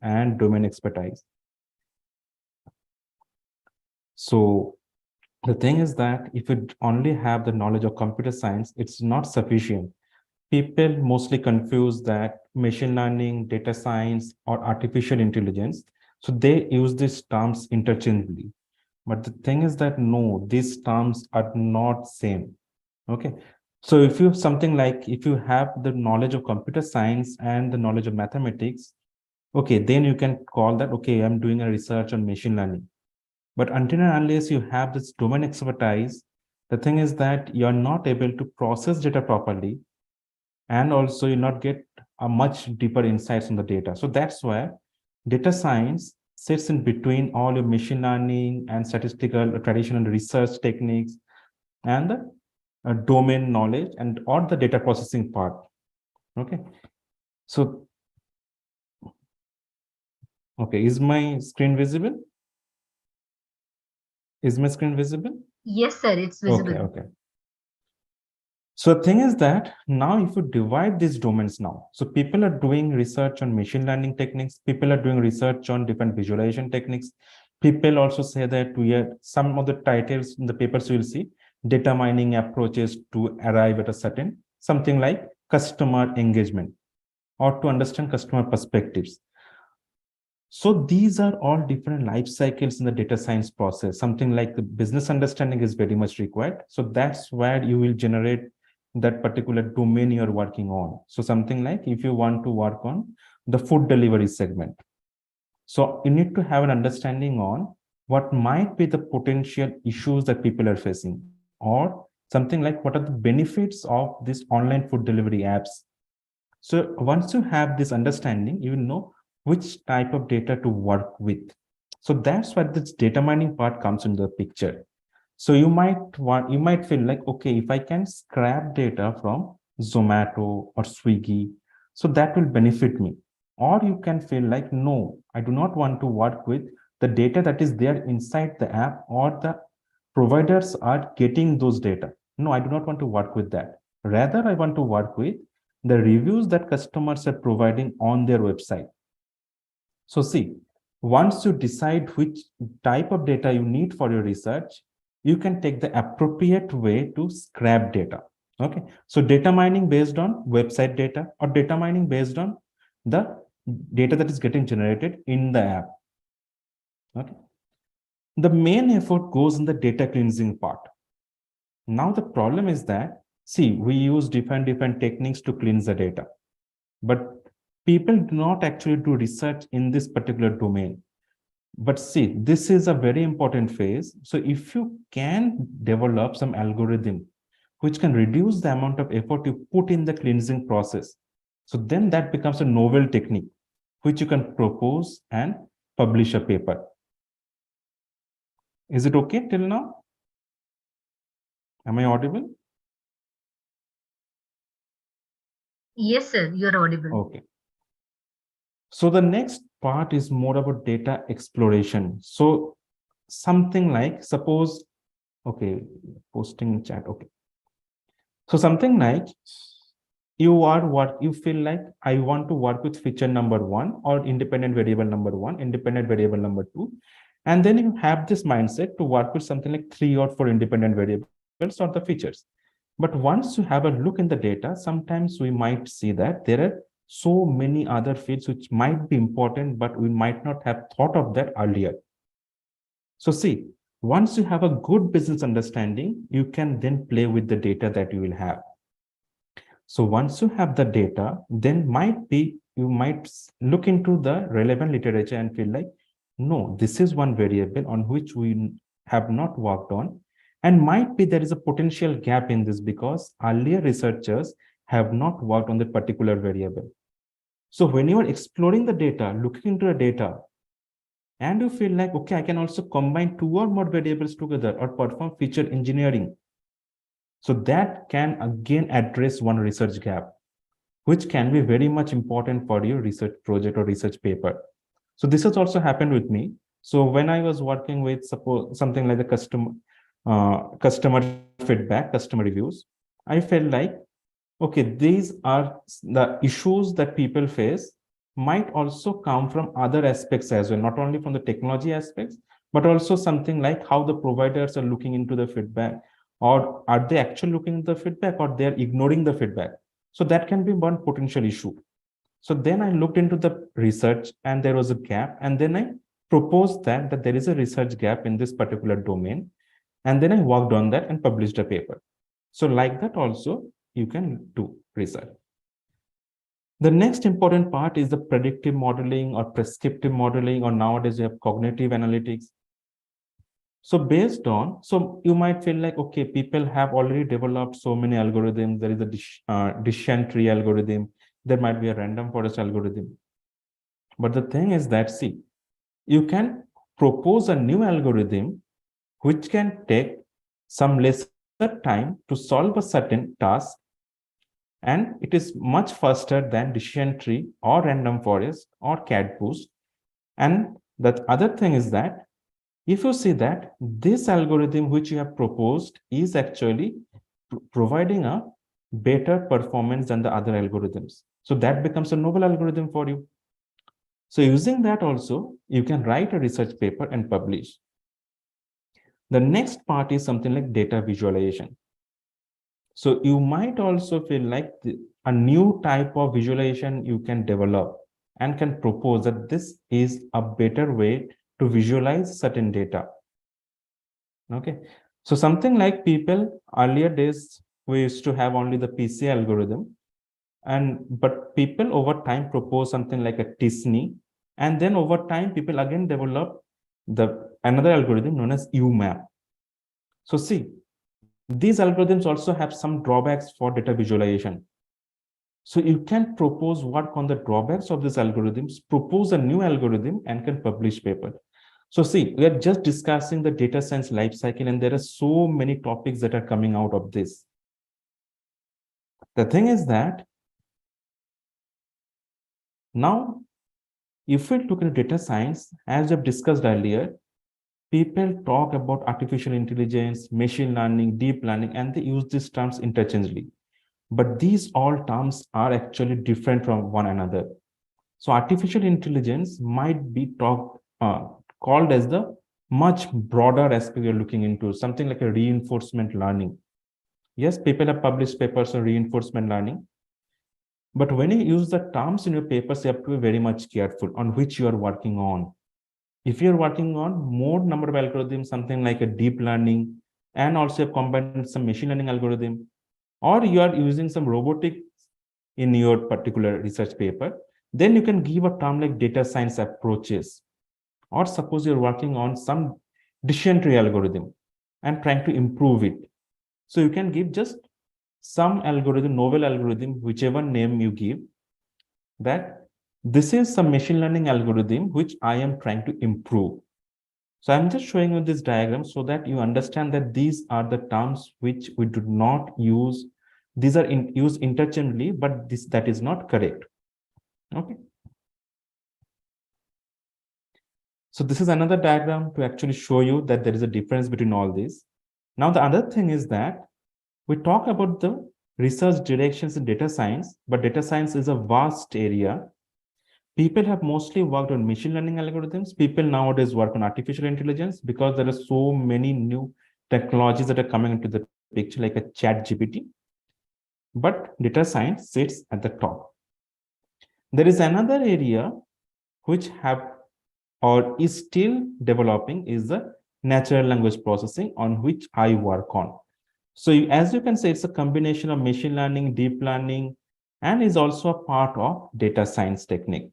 and domain expertise. So the thing is that if you only have the knowledge of computer science, it's not sufficient. People mostly confuse that machine learning, data science, or artificial intelligence. So they use these terms interchangeably. But the thing is that no, these terms are not same. Okay. So if you something like if you have the knowledge of computer science and the knowledge of mathematics, okay, then you can call that, okay, I'm doing a research on machine learning. But until and unless you have this domain expertise, the thing is that you're not able to process data properly, and also you not get a much deeper insights on the data. So that's why data science sits in between all your machine learning and statistical traditional research techniques and the domain knowledge and or the data processing part. Okay. So, okay, is my screen visible? Is my screen visible? Yes, sir, it's Okay, visible. okay. So the thing is that now if you divide these domains now, so people are doing research on machine learning techniques, people are doing research on different visualization techniques. People also say that we are some of the titles in the papers you will see data mining approaches to arrive at a certain something like customer engagement or to understand customer perspectives. So these are all different life cycles in the data science process. Something like the business understanding is very much required. So that's where you will generate that particular domain you're working on. So something like if you want to work on the food delivery segment. So you need to have an understanding on what might be the potential issues that people are facing, or something like what are the benefits of these online food delivery apps. So once you have this understanding, you will know which type of data to work with. So that's where this data mining part comes into the picture. So you might feel like, okay, if I can scrap data from Zomato or Swiggy, so that will benefit me. Or you can feel like, no, I do not want to work with the data that is there inside the app or the providers are getting those data. No, I do not want to work with that. Rather, I want to work with the reviews that customers are providing on their website. So see, once you decide which type of data you need for your research, you can take the appropriate way to scrap data. Okay. So data mining based on website data or data mining based on the data that is getting generated in the app. Okay. The main effort goes in the data cleansing part. Now the problem is that, see, we use different techniques to cleanse the data, but people do not actually do research in this particular domain. But see, this is a very important phase. So if you can develop some algorithm which can reduce the amount of effort you put in the cleansing process, so then that becomes a novel technique which you can propose and publish a paper. Is it okay till now? Am I audible? Yes, sir, you're audible. Okay. So the next part is more about data exploration. So something like, suppose, okay, posting chat, okay. So something like you feel like I want to work with feature number one or independent variable number one, independent variable number two. And then you have this mindset to work with something like 3 or 4 independent variables or the features. But once you have a look in the data, sometimes we might see that there are so many other fields which might be important, but we might not have thought of that earlier. So see, once you have a good business understanding, you can then play with the data that you will have. So once you have the data, then you might look into the relevant literature and feel like, no, this is one variable on which we have not worked on. And might be there is a potential gap in this because earlier researchers have not worked on that particular variable. So when you are exploring the data, looking into the data, and you feel like, okay, I can also combine 2 or more variables together or perform feature engineering. So that can again address one research gap, which can be very much important for your research project or research paper. So this has also happened with me. So when I was working with suppose something like the customer feedback, customer reviews, I felt like, okay, these are the issues that people face. might also come from other aspects as well, not only from the technology aspects, but also something like how the providers are looking into the feedback, or are they actually looking at the feedback, or they're ignoring the feedback. So that can be one potential issue. So then I looked into the research and there was a gap. And then I proposed that there is a research gap in this particular domain. And then I worked on that and published a paper. So like that also you can do research. The next important part is the predictive modeling or prescriptive modeling, or nowadays you have cognitive analytics. So based on, so you might feel like, okay, people have already developed so many algorithms. There is a decision tree algorithm. There might be a random forest algorithm. But the thing is that, see, you can propose a new algorithm which can take some lesser time to solve a certain task, and it is much faster than decision tree or random forest or cat boost. And the other thing is that if you see that this algorithm which you have proposed is actually providing a better performance than the other algorithms, so that becomes a novel algorithm for you. So using that also, you can write a research paper and publish. The next part is something like data visualization. So you might also feel like a new type of visualization you can develop and can propose that this is a better way to visualize certain data. Okay. So something like people earlier days, we used to have only the PC algorithm, but people over time propose something like a Disney, and then over time people again develop another algorithm known as UMAP. So see, these algorithms also have some drawbacks for data visualization. So you can propose work on the drawbacks of these algorithms, propose a new algorithm, and can publish paper. So see, we are just discussing the data science life cycle, and there are so many topics that are coming out of this. The thing is that now, if we look at data science, as we've discussed earlier, people talk about artificial intelligence, machine learning, deep learning, and they use these terms interchangeably. But these all terms are actually different from one another. So artificial intelligence might be called as the much broader aspect you're looking into, something like a reinforcement learning. Yes, people have published papers on reinforcement learning. But when you use the terms in your papers, you have to be very much careful on which you are working on. If you're working on more number of algorithms, something like a deep learning, and also have combined some machine learning algorithm, or you are using some robotics in your particular research paper, then you can give a term like data science approaches. Or suppose you're working on some decision tree algorithm and trying to improve it. So you can give just some algorithm, novel algorithm, whichever name you give, that this is some machine learning algorithm which I am trying to improve. So I'm just showing you this diagram so that you understand that these are the terms which we do not use. These are used interchangeably, but that is not correct. Okay. So this is another diagram to actually show you that there is a difference between all these. Now, the other thing is that we talk about the research directions in data science, but data science is a vast area. People have mostly worked on machine learning algorithms. People nowadays work on artificial intelligence because there are so many new technologies that are coming into the picture, like a chat GPT. But data science sits at the top. There is another area which have or is still developing is the natural language processing, on which I work on. So as you can say, it's a combination of machine learning, deep learning, and is also a part of data science technique.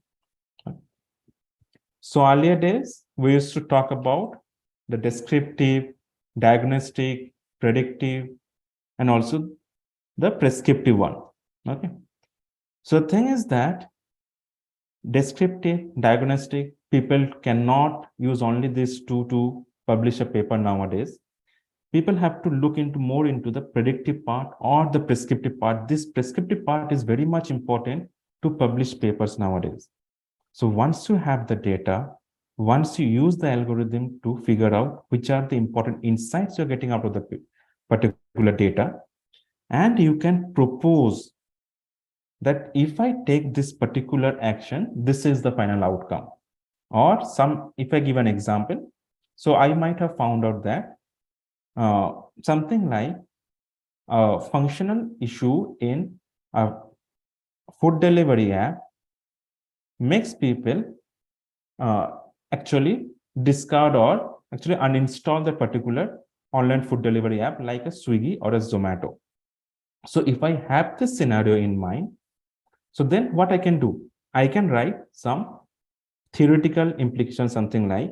So earlier days, we used to talk about the descriptive, diagnostic, predictive, and also the prescriptive one. Okay. So the thing is that descriptive, diagnostic, people cannot use only these two to publish a paper nowadays. People have to look into more into the predictive part or the prescriptive part. This prescriptive part is very much important to publish papers nowadays. So once you have the data, once you use the algorithm to figure out which are the important insights you're getting out of the particular data, and you can propose that if I take this particular action, this is the final outcome. Or if I give an example, so I might have found out that something like a functional issue in a food delivery app makes people uh, actually discard or actually uninstall the particular online food delivery app like a Swiggy or a Zomato. So if I have this scenario in mind, so then what I can do, I can write some theoretical implication, something like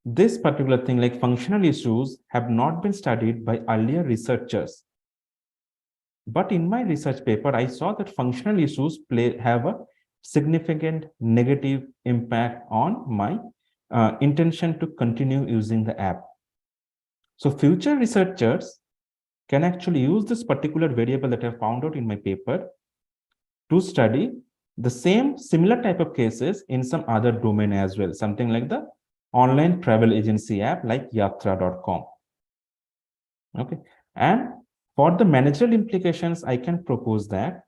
this particular thing, like functional issues have not been studied by earlier researchers. But in my research paper, I saw that functional issues have a significant negative impact on my intention to continue using the app. So future researchers can actually use this particular variable that I found out in my paper to study the similar type of cases in some other domain as well, something like the online travel agency app like yatra.com. Okay. And for the managerial implications, I can propose that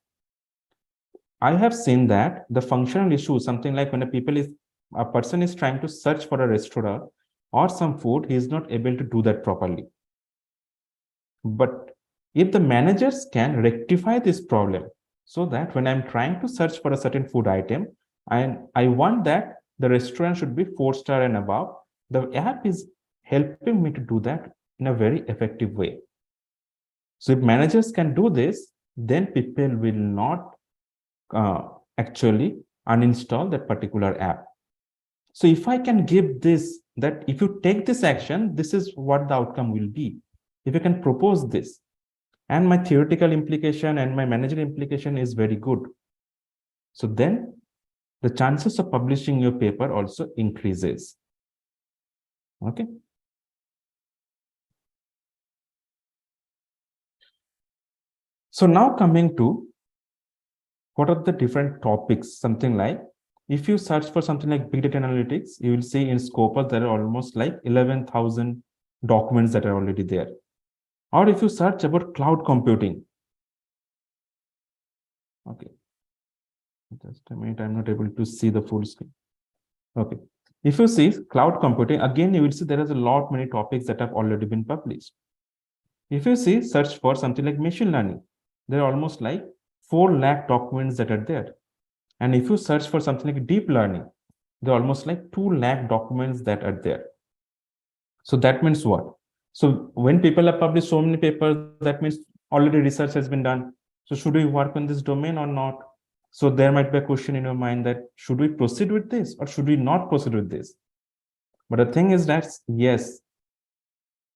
I have seen that the functional issue, something like when a person is trying to search for a restaurant or some food, he is not able to do that properly. But if the managers can rectify this problem so that when I'm trying to search for a certain food item and I want that the restaurant should be 4-star and above, the app is helping me to do that in a very effective way. So if managers can do this, then people will not actually uninstall that particular app. So if I can give this, that if you take this action, this is what the outcome will be. If you can propose this, and my theoretical implication and my managerial implication is very good, so then the chances of publishing your paper also increases. Okay. So now coming to what are the different topics, something like if you search for something like big data analytics, you will see in Scopus there are almost like 11,000 documents that are already there. Or if you search about cloud computing, okay, just a minute, I'm not able to see the full screen. Okay, if you see cloud computing, again you will see there is a lot many topics that have already been published. If you see search for something like machine learning, there are almost like 4 lakh documents that are there. And if you search for something like deep learning, there are almost like 2 lakh documents that are there. So that means what? So when people have published so many papers, that means already research has been done. So should we work on this domain or not? So there might be a question in your mind that should we proceed with this or should we not proceed with this? But the thing is that yes,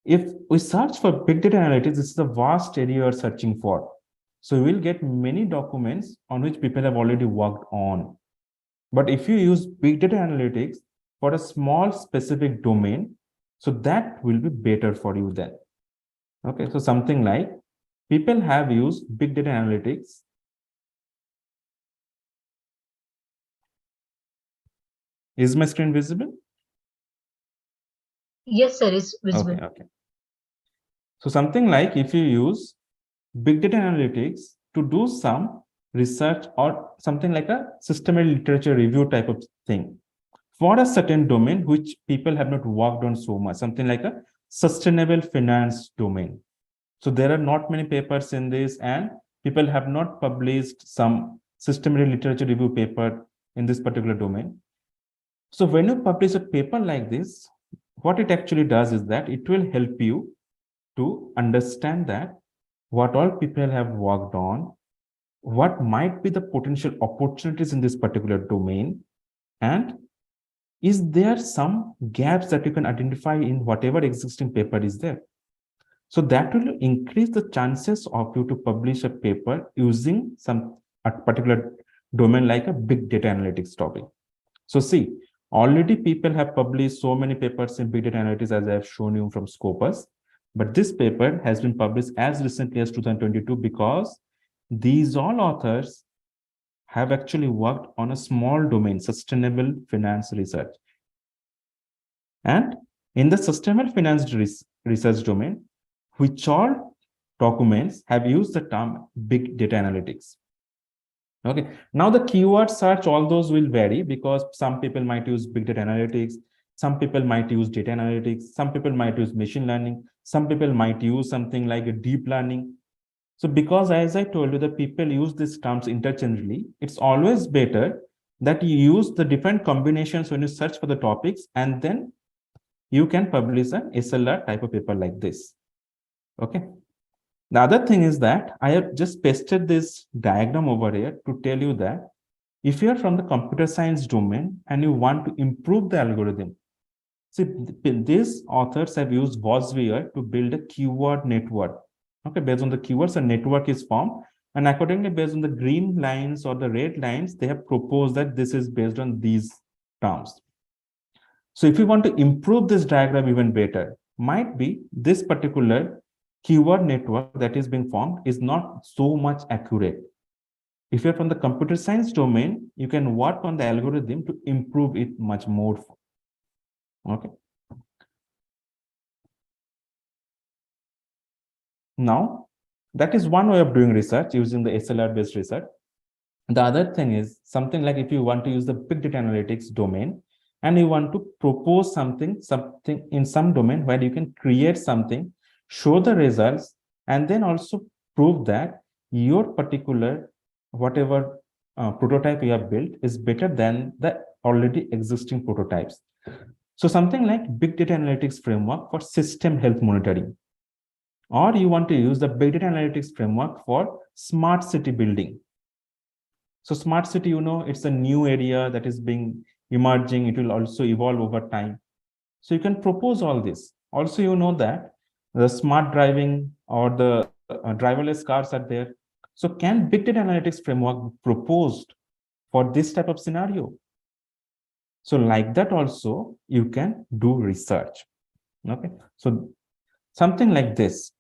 if we search for big data analytics, this is a vast area you're searching for. So we will get many documents on which people have already worked on. But if you use big data analytics for a small specific domain, so that will be better for you then. Okay, so something like people have used big data analytics. Is my screen visible? Yes, sir, it's visible. Okay. So something like if you use big data analytics to do some research or something like a systematic literature review type of thing for a certain domain which people have not worked on so much, something like a sustainable finance domain. So there are not many papers in this, and people have not published some systematic literature review paper in this particular domain. So when you publish a paper like this, what it actually does is that it will help you to understand that what all people have worked on, what might be the potential opportunities in this particular domain, and is there some gaps that you can identify in whatever existing paper is there. So that will increase the chances of you to publish a paper using a particular domain like a big data analytics topic. So see, already people have published so many papers in big data analytics as I have shown you from Scopus, but this paper has been published as recently as 2022 because these all authors have actually worked on a small domain, sustainable finance research. And in the sustainable finance research domain, which all documents have used the term big data analytics. Okay. Now the keyword search, all those will vary because some people might use big data analytics, some people might use data analytics, some people might use machine learning, some people might use something like a deep learning. So because as I told you, the people use these terms interchangeably, it's always better that you use the different combinations when you search for the topics, and then you can publish an SLR type of paper like this. Okay. The other thing is that I have just pasted this diagram over here to tell you that if you are from the computer science domain and you want to improve the algorithm, see, these authors have used WOSWare to build a keyword network. Okay, based on the keywords, a network is formed. And accordingly, based on the green lines or the red lines, they have proposed that this is based on these terms. So if you want to improve this diagram even better, might be this particular keyword network that is being formed is not so much accurate. If you're from the computer science domain, you can work on the algorithm to improve it much more. Okay. Now, that is one way of doing research using the SLR based research. The other thing is something like if you want to use the big data analytics domain and you want to propose something in some domain where you can create something, show the results, and then also prove that your particular whatever prototype you have built is better than the already existing prototypes. So something like big data analytics framework for system health monitoring, or you want to use the big data analytics framework for smart city building. So smart city, it's a new area that is being emerging. It will also evolve over time. So you can propose all this. Also, that the smart driving or the driverless cars are there. So can big data analytics framework be proposed for this type of scenario? So like that also, you can do research. Okay. So something like this,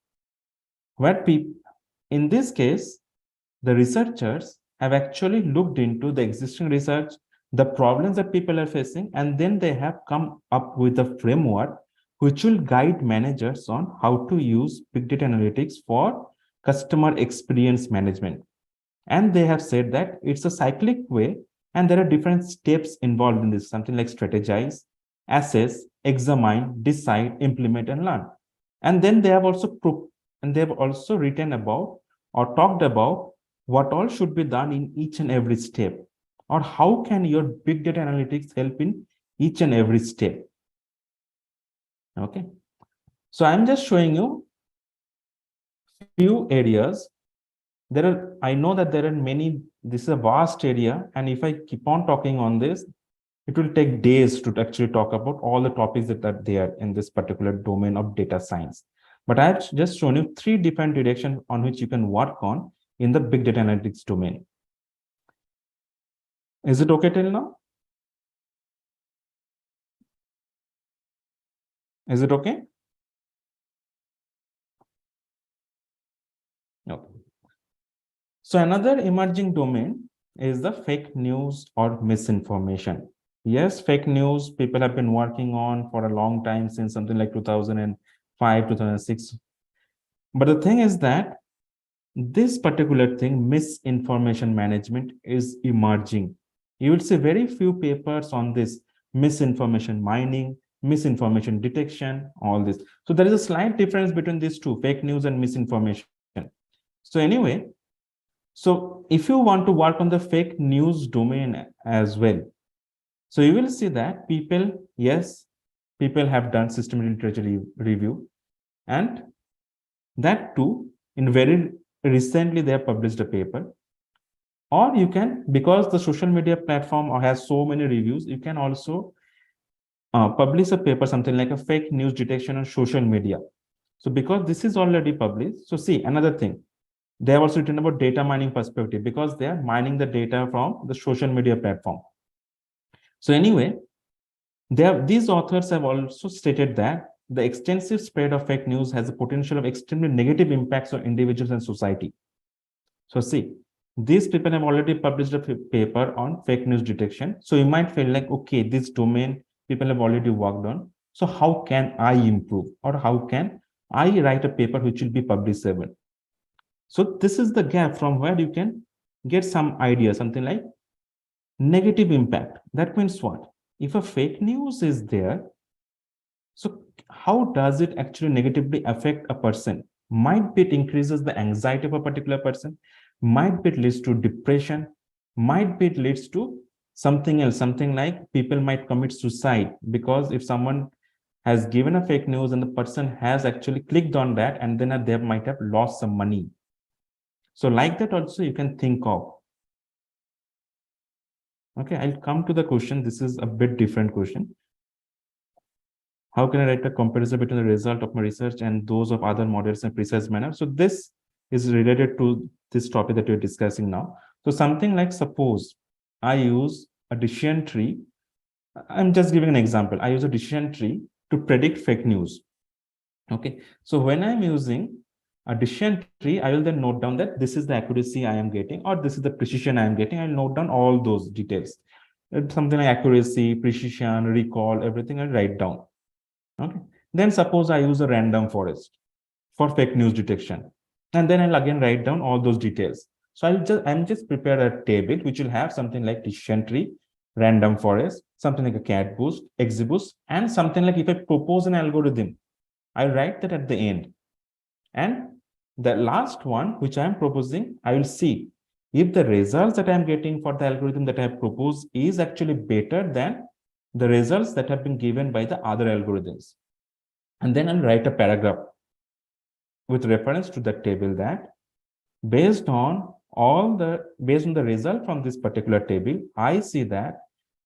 where people, in this case, the researchers have actually looked into the existing research, the problems that people are facing, and then they have come up with a framework which will guide managers on how to use big data analytics for customer experience management. And they have said that it's a cyclic way, and there are different steps involved in this, something like strategize, assess, examine, decide, implement, and learn. And then they have also written about or talked about what all should be done in each and every step, or how can your big data analytics help in each and every step. Okay. So I'm just showing you few areas. I know that there are many, this is a vast area. And if I keep on talking on this, it will take days to actually talk about all the topics that are there in this particular domain of data science. But I've just shown you 3 different directions on which you can work on in the big data analytics domain. Is it okay till now? Is it okay? No. So another emerging domain is the fake news or misinformation. Yes, fake news people have been working on for a long time, since something like 2005, 2006. But the thing is that this particular thing, misinformation management, is emerging. You will see very few papers on this misinformation mining, misinformation detection, all this. So there is a slight difference between these two, fake news and misinformation. So anyway, so if you want to work on the fake news domain as well, so you will see that people have done systematic literature review, and that too, in very recently they have published a paper. Or you can, because the social media platform has so many reviews, you can also publish a paper, something like a fake news detection on social media. So because this is already published, so see another thing, they have also written about data mining perspective, because they are mining the data from the social media platform. So anyway, these authors have also stated that the extensive spread of fake news has a potential of extremely negative impacts on individuals and society. So see, these people have already published a paper on fake news detection. So you might feel like, okay, this domain people have already worked on. So how can I improve, or how can I write a paper which will be publishable? So this is the gap from where you can get some idea, something like negative impact. That means what? If a fake news is there, so how does it actually negatively affect a person? Might be it increases the anxiety of a particular person, might be it leads to depression, might be it leads to something else, something like people might commit suicide, because if someone has given a fake news and the person has actually clicked on that, and then they might have lost some money. So like that also you can think of. Okay, I'll come to the question. This is a bit different question. How can I write a comparison between the result of my research and those of other models in a precise manner? So this is related to this topic that we're discussing now. So something like, suppose I use a decision tree. I'm just giving an example. I use a decision tree to predict fake news. Okay. So when I'm using a decision tree, I will then note down that this is the accuracy I am getting, or this is the precision I am getting. I'll note down all those details. Something like accuracy, precision, recall, everything I'll write down. Okay. Then suppose I use a random forest for fake news detection. And then I'll again write down all those details. So I'm just prepare a table which will have something like decision tree, random forest, something like a cat boost, exiboost, and something like if I propose an algorithm, I'll write that at the end. And the last one, which I'm proposing, I will see if the results that I'm getting for the algorithm that I have proposed is actually better than the results that have been given by the other algorithms. And then I'll write a paragraph with reference to that table that based on the result from this particular table, I see that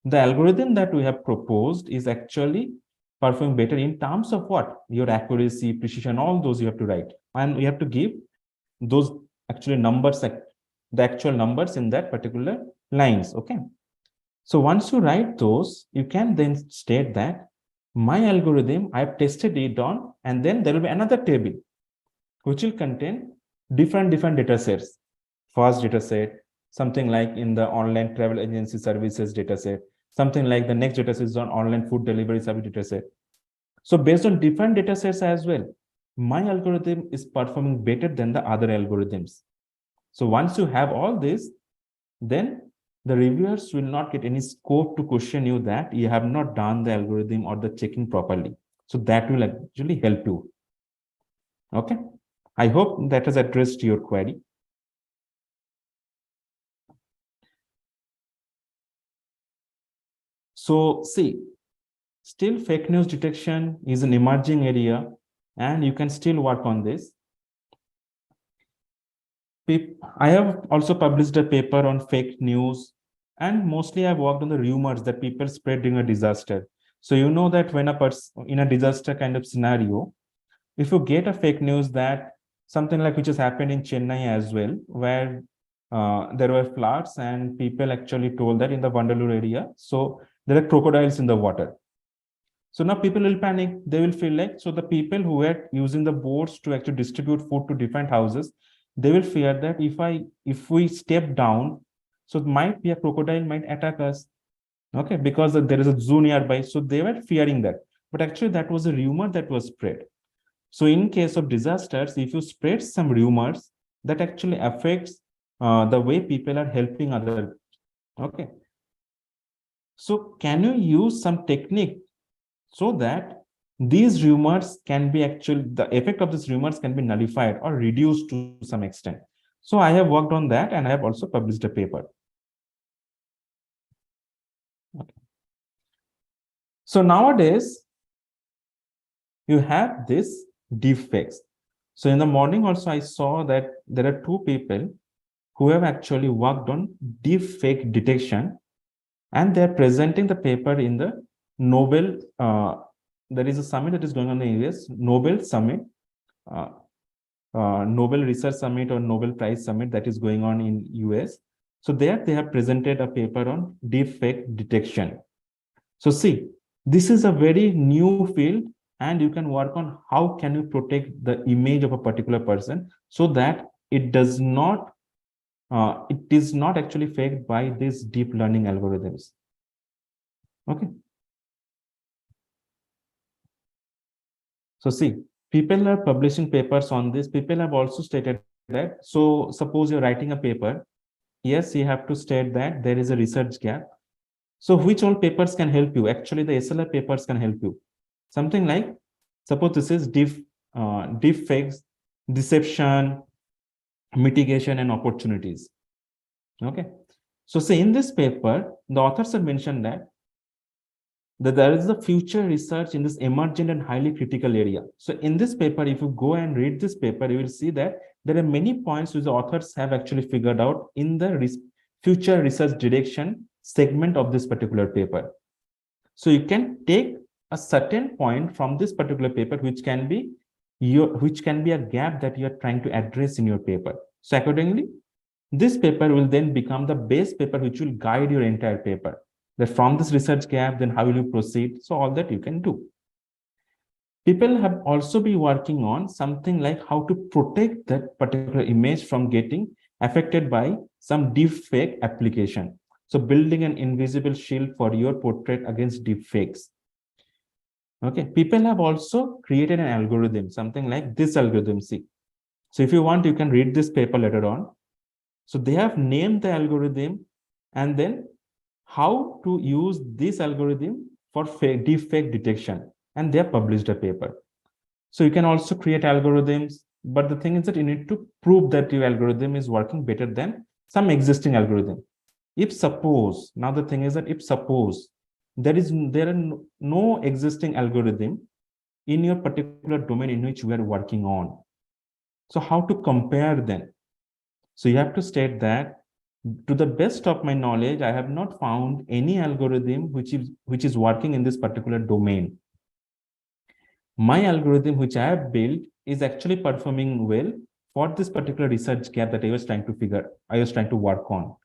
the algorithm that we have proposed is actually performing better in terms of what? Your accuracy, precision, all those you have to write. And we have to give those actually numbers, the actual numbers in that particular lines. Okay. So once you write those, you can then state that my algorithm, I have tested it on, and then there will be another table which will contain different data sets. First data set, something like in the online travel agency services data set, something like the next data set is on online food delivery service data set. So based on different data sets as well, my algorithm is performing better than the other algorithms. So once you have all this, then the reviewers will not get any scope to question you that you have not done the algorithm or the checking properly. So that will actually help you. Okay. I hope that has addressed your query. So see, still fake news detection is an emerging area and you can still work on this. I have also published a paper on fake news, and mostly I've worked on the rumors that people spread during a disaster. So you know that when a person in a disaster kind of scenario, if you get a fake news that something like which has happened in Chennai as well, where there were floods and people actually told that in the Vandalur area, so there are crocodiles in the water. So now people will panic. They will feel like, so the people who were using the boats to actually distribute food to different houses, they will fear that if we step down, so it might be a crocodile might attack us. Okay, because there is a zoo nearby. So they were fearing that. But actually that was a rumor that was spread. So in case of disasters, if you spread some rumors, that actually affects the way people are helping others. Okay. So can you use some technique so that these rumors can be actually, the effect of these rumors can be nullified or reduced to some extent? So I have worked on that and I have also published a paper. Okay. So nowadays, you have this deepfakes. So in the morning also, I saw that there are two people who have actually worked on deepfake detection, and they're presenting the paper in the Nobel. There is a summit that is going on in the US, Nobel Summit, uh, Nobel Research Summit or Nobel Prize Summit that is going on in US. So there they have presented a paper on deepfake detection. So see, this is a very new field, and you can work on how can you protect the image of a particular person so that it is not actually faked by these deep learning algorithms. Okay. So see, people are publishing papers on this. People have also stated that. So suppose you're writing a paper yes, you have to state that there is a research gap. So which all papers can help you? Actually, the SLR papers can help you. Something like, suppose this is deep fakes, deception, mitigation, and opportunities. Okay. So say in this paper, the authors have mentioned that there is the future research in this emergent and highly critical area. So in this paper, if you go and read this paper, you will see that there are many points which the authors have actually figured out in the future research direction segment of this particular paper. So you can take a certain point from this particular paper, which can be a gap that you are trying to address in your paper. So accordingly, this paper will then become the base paper which will guide your entire paper. That from this research gap, then how will you proceed? So all that you can do. People have also been working on something like how to protect that particular image from getting affected by some deep fake application. So building an invisible shield for your portrait against deep fakes. Okay, people have also created an algorithm, something like this algorithm. See, so if you want, you can read this paper later on. So they have named the algorithm and then how to use this algorithm for deep fake detection, and they have published a paper. So you can also create algorithms, but the thing is that you need to prove that your algorithm is working better than some existing algorithm. If suppose, now the thing is that if suppose there are no existing algorithm in your particular domain in which we are working on, so how to compare them? So you have to state that to the best of my knowledge, I have not found any algorithm which is working in this particular domain. My algorithm which I have built is actually performing well for this particular research gap that I was trying to work on.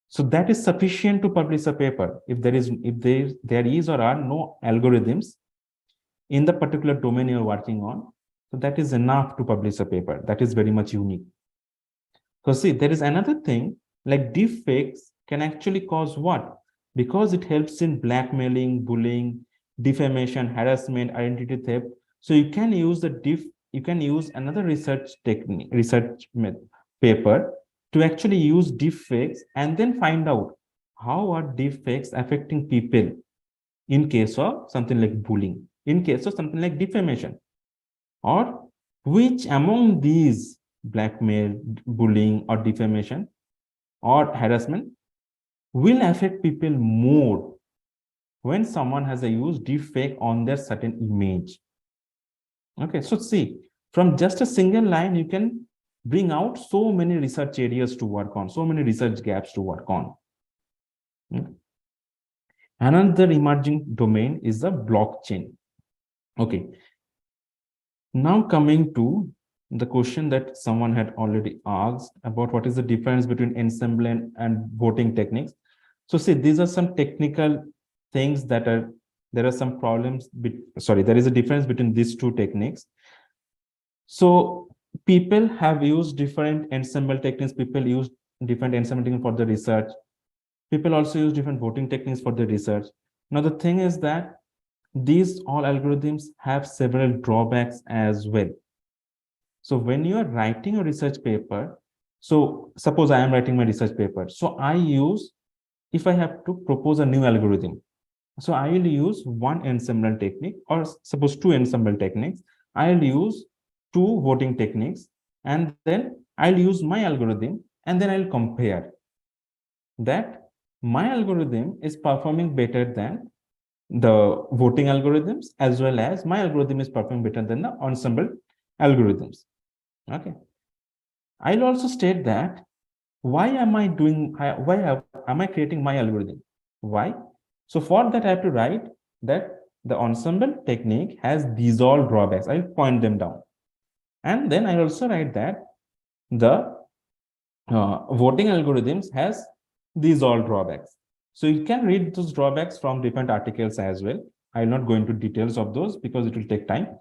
So that is sufficient to publish a paper. If there is or are no algorithms in the particular domain you're working on, so that is enough to publish a paper. That is very much unique. So see, there is another thing like deep fakes can actually cause what? Because it helps in blackmailing, bullying, defamation, harassment, identity theft. So you can use another research paper to actually use deep fakes and then find out how are deep fakes affecting people in case of something like bullying, in case of something like defamation, or which among these blackmail, bullying, or defamation or harassment will affect people more when someone has a used deepfake on their certain image. Okay, so see, from just a single line, you can bring out so many research areas to work on, so many research gaps to work on. Another emerging domain is the blockchain. Okay, now coming to the question that someone had already asked about what is the difference between ensemble and voting techniques. So see, these are some technical things there are some problems. There is a difference between these two techniques. So people have used different ensemble techniques. People use different ensemble techniques for the research. People also use different voting techniques for the research. Now, the thing is that these all algorithms have several drawbacks as well. So when you are writing a research paper, so suppose I am writing my research paper. So if I have to propose a new algorithm, so I will use one ensemble technique, or suppose two ensemble techniques. I'll use two voting techniques, and then I'll use my algorithm, and then I'll compare that my algorithm is performing better than the voting algorithms, as well as my algorithm is performing better than the ensemble algorithms. Okay. I'll also state that why am I creating my algorithm? Why? So for that, I have to write that the ensemble technique has these all drawbacks. I'll point them down. And then I also write that the voting algorithms has these all drawbacks. So you can read those drawbacks from different articles as well. I'll not go into details of those because it will take time.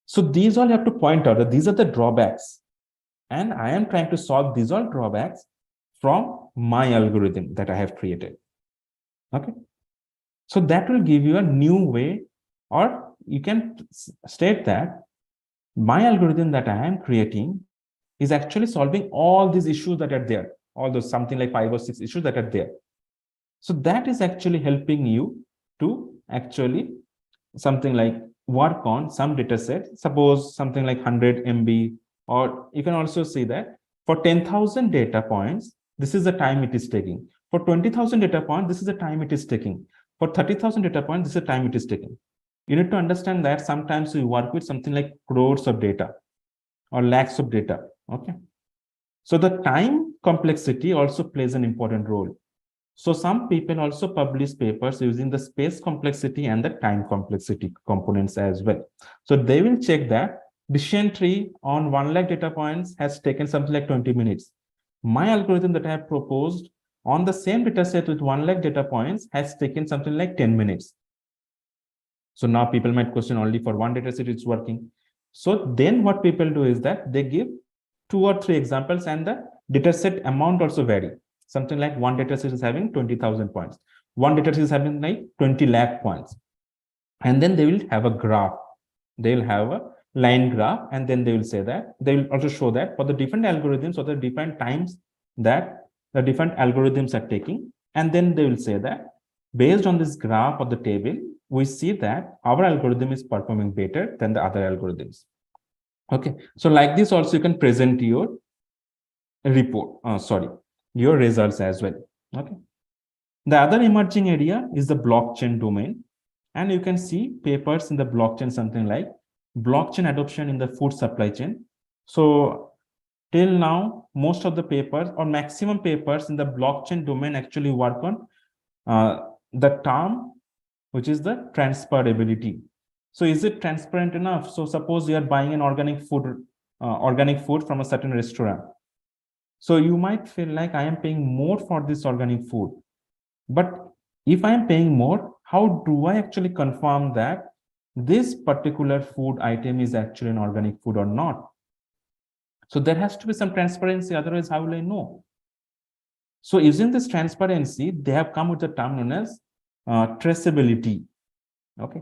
So these all you have to point out that these are the drawbacks. And I am trying to solve these all drawbacks from my algorithm that I have created. Okay. So that will give you a new way, or you can state that my algorithm that I am creating is actually solving all these issues that are there. all those something like 5 or 6 issues that are there. So that is actually helping you to actually something like work on some data set, suppose something like 100 MB, or you can also see that for 10,000 data points, this is the time it is taking. For 20,000 data points, this is the time it is taking. For 30,000 data points, this is the time it is taking. You need to understand that sometimes we work with something like crores of data or lakhs of data. Okay. So the time complexity also plays an important role. So some people also publish papers using the space complexity and the time complexity components as well. So they will check that decision tree on 1 lakh data points has taken something like 20 minutes. My algorithm that I have proposed on the same data set with 1 lakh data points has taken something like 10 minutes. So now people might question only for one data set it's working. So then what people do is that they give 2 or 3 examples and the data set amount also vary. Something like one data set is having 20,000 points. One data set is having like 20 lakh points. And then they will have a graph. They will have a line graph, and then they will say that they will also show that for the different algorithms or the different times that the different algorithms are taking. And then they will say that based on this graph or the table, we see that our algorithm is performing better than the other algorithms. Okay, so like this also you can present your report, your results as well. Okay, the other emerging area is the blockchain domain, and you can see papers in the blockchain, something like blockchain adoption in the food supply chain. So till now, most of the papers or maximum papers in the blockchain domain actually work on the term, which is the transferability. So is it transparent enough? So suppose you are buying an organic food from a certain restaurant. So you might feel like I am paying more for this organic food. But if I am paying more, how do I actually confirm that this particular food item is actually an organic food or not? So there has to be some transparency, otherwise how will I know? So using this transparency, they have come with a term known as traceability. Okay,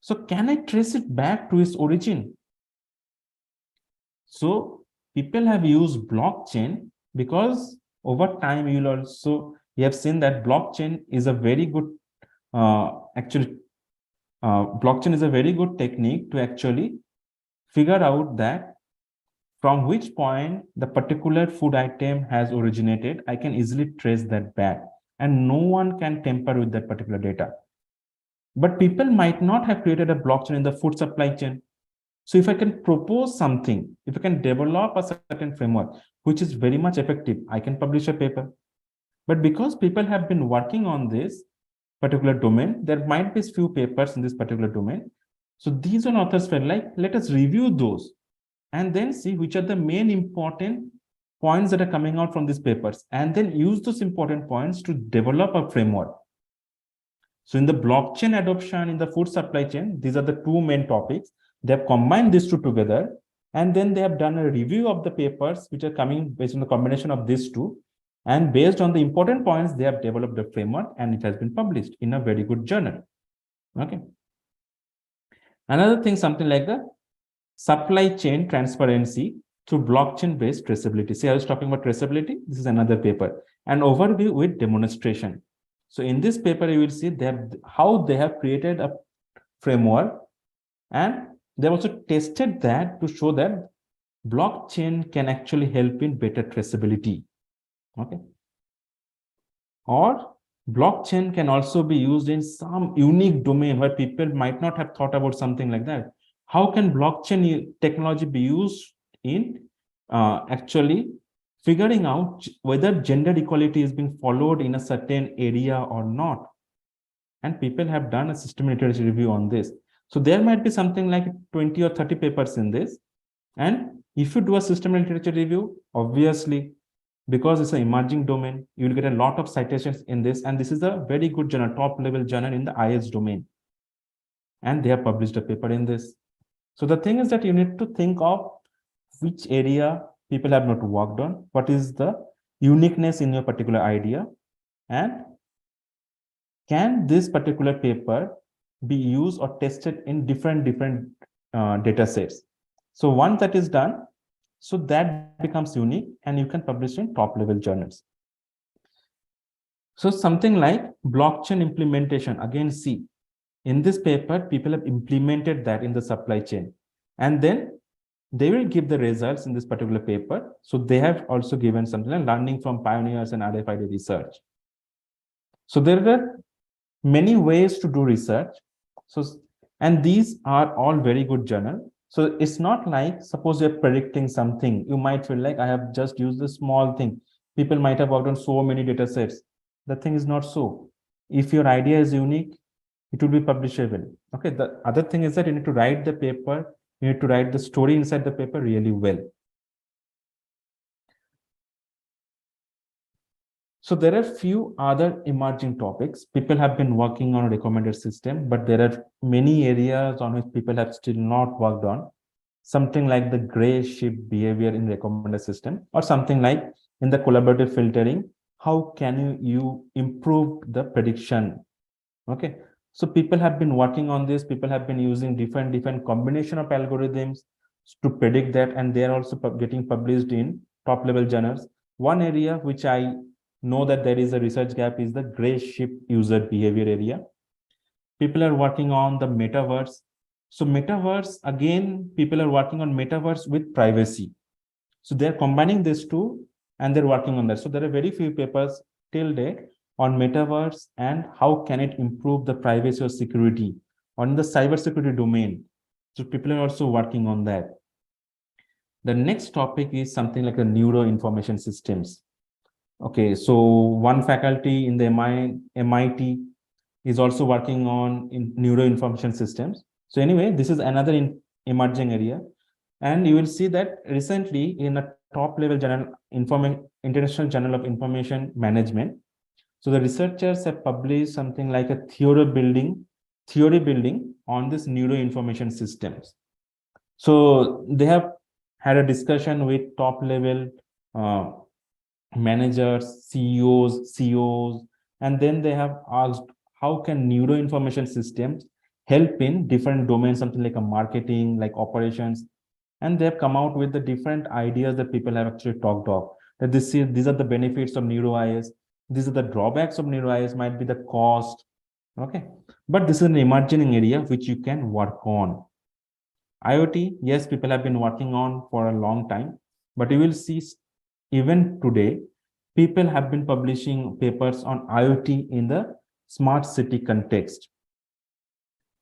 so can I trace it back to its origin? So people have used blockchain because over time you have seen that blockchain is a very good blockchain is a very good technique to actually figure out that from which point the particular food item has originated. I can easily trace that back, and no one can tamper with that particular data. But people might not have created a blockchain in the food supply chain. So if I can propose something, if I can develop a certain framework, which is very much effective, I can publish a paper. But because people have been working on this particular domain, there might be few papers in this particular domain. So these are authors felt like, let us review those and then see which are the main important points that are coming out from these papers, and then use those important points to develop a framework. So in the blockchain adoption in the food supply chain, these are the two main topics. They have combined these two together, and then they have done a review of the papers which are coming based on the combination of these two. And based on the important points, they have developed a framework, and it has been published in a very good journal. Okay. Another thing, something like the supply chain transparency through blockchain-based traceability. See, I was talking about traceability. This is another paper. An overview with demonstration. So in this paper, you will see how they have created a framework, and they also tested that to show that blockchain can actually help in better traceability. Okay. Or blockchain can also be used in some unique domain where people might not have thought about something like that. How can blockchain technology be used in actually figuring out whether gender equality is being followed in a certain area or not? And people have done a systematic literature review on this. So there might be something like 20 or 30 papers in this. And if you do a systematic literature review, obviously, because it's an emerging domain, you will get a lot of citations in this. And this is a very good journal, top level journal in the IS domain. And they have published a paper in this. So the thing is that you need to think of which area people have not worked on, what is the uniqueness in your particular idea, and can this particular paper be used or tested in different data sets. So once that is done, So that becomes unique and you can publish in top level journals. So something like blockchain implementation, again, see, in this paper, people have implemented that in the supply chain, and then they will give the results in this particular paper. So they have also given something like learning from pioneers and RFID research. So there are many ways to do research. So, and these are all very good journal. So it's not like, suppose you're predicting something, you might feel like I have just used a small thing. People might have worked on so many data sets. The thing is not so. If your idea is unique, it will be publishable. Okay. The other thing is that you need to write the paper, you need to write the story inside the paper really well. So there are few other emerging topics. People have been working on a recommended system, but there are many areas on which people have still not worked on. Something like the gray sheep behavior in recommended system, or something like in the collaborative filtering. How can you improve the prediction? Okay. So people have been working on this. People have been using different combination of algorithms to predict that, and they are also getting published in top level journals. One area which I know that there is a research gap is the gray sheep user behavior area. People are working on the metaverse. So metaverse, again, people are working on metaverse with privacy. So they're combining these two and they're working on that. So there are very few papers till date on metaverse and how can it improve the privacy or security on the cybersecurity domain. So people are also working on that. The next topic is something like the neuro information systems. Okay, so one faculty in the MIT is also working on in neuro information systems. So anyway, this is another emerging area. And you will see that recently in a top level journal, International Journal of Information Management. So the researchers have published something like a theory building on this neuro information systems. So they have had a discussion with top level uh, managers, CEOs, COs, and then they have asked how can neuro information systems help in different domains, something like a marketing, like operations, and they have come out with the different ideas that people have actually talked of. That these are the benefits of neuro IS, these are the drawbacks of neuro IS, might be the cost. Okay, but this is an emerging area which you can work on. IoT, yes, people have been working on for a long time, but you will see even today, people have been publishing papers on IoT in the smart city context.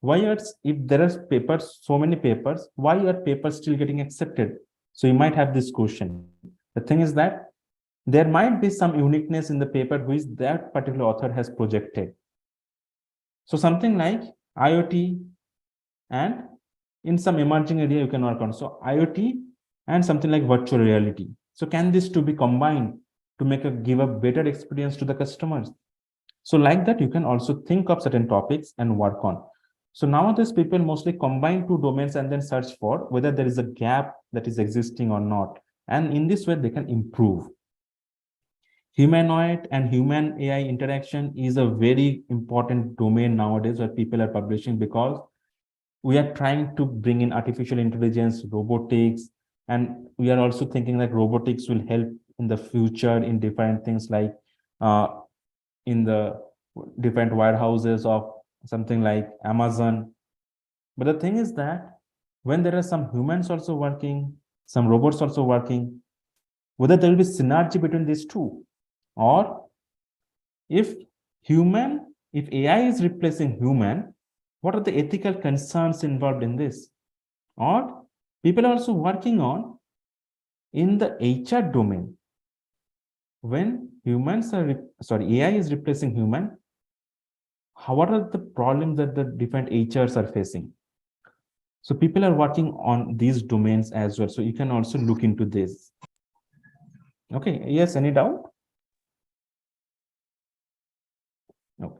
Why are, if there are papers, so many papers, why are papers still getting accepted? So you might have this question. The thing is that there might be some uniqueness in the paper which that particular author has projected. So something like IoT and in some emerging area you can work on. So IoT and something like virtual reality. So can these two be combined to give a better experience to the customers? So like that, you can also think of certain topics and work on. So nowadays, people mostly combine two domains and then search for whether there is a gap that is existing or not. And in this way, they can improve. Humanoid and human AI interaction is a very important domain nowadays where people are publishing, because we are trying to bring in artificial intelligence, robotics, and we are also thinking that robotics will help in the future in different things like uh, in the different warehouses of something like Amazon. But the thing is that when there are some humans also working, some robots also working, whether there will be synergy between these two, or if if AI is replacing human, what are the ethical concerns involved in this? Or people are also working on in the HR domain. When AI is replacing human, what are the problems that the different HRs are facing? So people are working on these domains as well. So you can also look into this. Okay. Yes. Any doubt? No.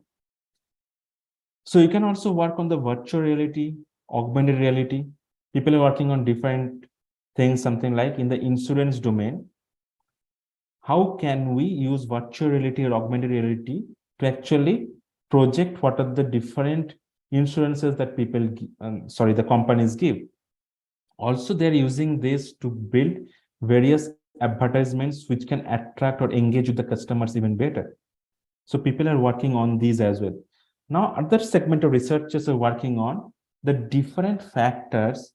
So you can also work on the virtual reality, augmented reality. People are working on different things, something like in the insurance domain. How can we use virtual reality or augmented reality to actually project what are the different insurances that the companies give? Also, they're using this to build various advertisements which can attract or engage with the customers even better. So people are working on these as well. Now, other segment of researchers are working on the different factors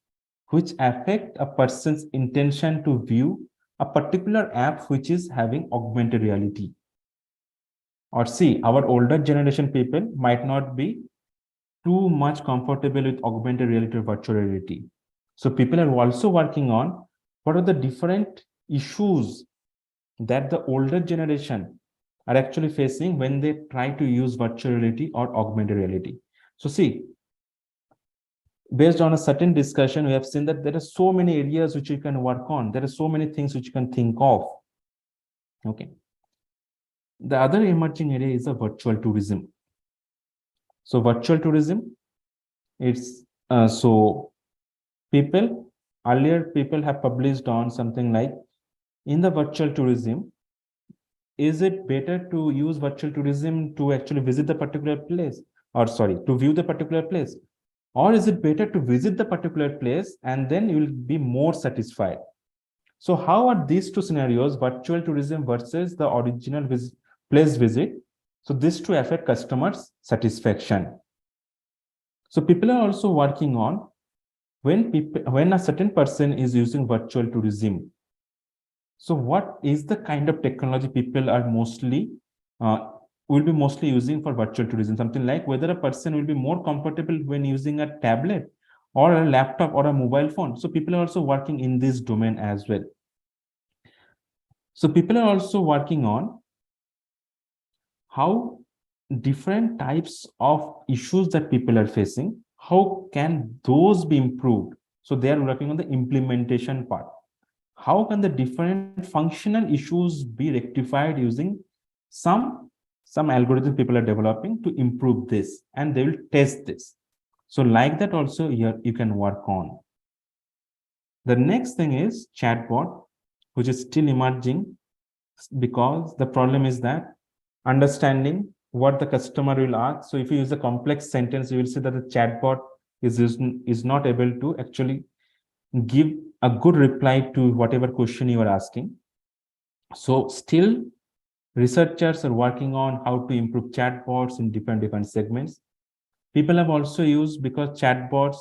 which affect a person's intention to view a particular app which is having augmented reality. Or see, our older generation people might not be too much comfortable with augmented reality or virtual reality. So people are also working on what are the different issues that the older generation are actually facing when they try to use virtual reality or augmented reality. So see, based on a certain discussion, we have seen that there are so many areas which you can work on. There are so many things which you can think of. Okay. The other emerging area is a virtual tourism. So virtual tourism, it's so people earlier people have published on something like in the virtual tourism, is it better to use virtual tourism to actually visit the particular place, or sorry, to view the particular place, or is it better to visit the particular place and then you will be more satisfied? So how are these two scenarios, virtual tourism versus the original place visit, so this to affect customers satisfaction? So people are also working on when a certain person is using virtual tourism, so what is the kind of technology people are mostly will be mostly using for virtual tourism? Something like whether a person will be more comfortable when using a tablet or a laptop or a mobile phone. So people are also working in this domain as well. So people are also working on how different types of issues that people are facing, how can those be improved? So they are working on the implementation part. How can the different functional issues be rectified using some some algorithm people are developing to improve this, and they will test this. So like that also here you can work on. The next thing is chatbot, which is still emerging, because the problem is that understanding what the customer will ask. So if you use a complex sentence, you will see that the chatbot is not able to actually give a good reply to whatever question you are asking. So still researchers are working on how to improve chatbots in different segments. People have also used, because chatbots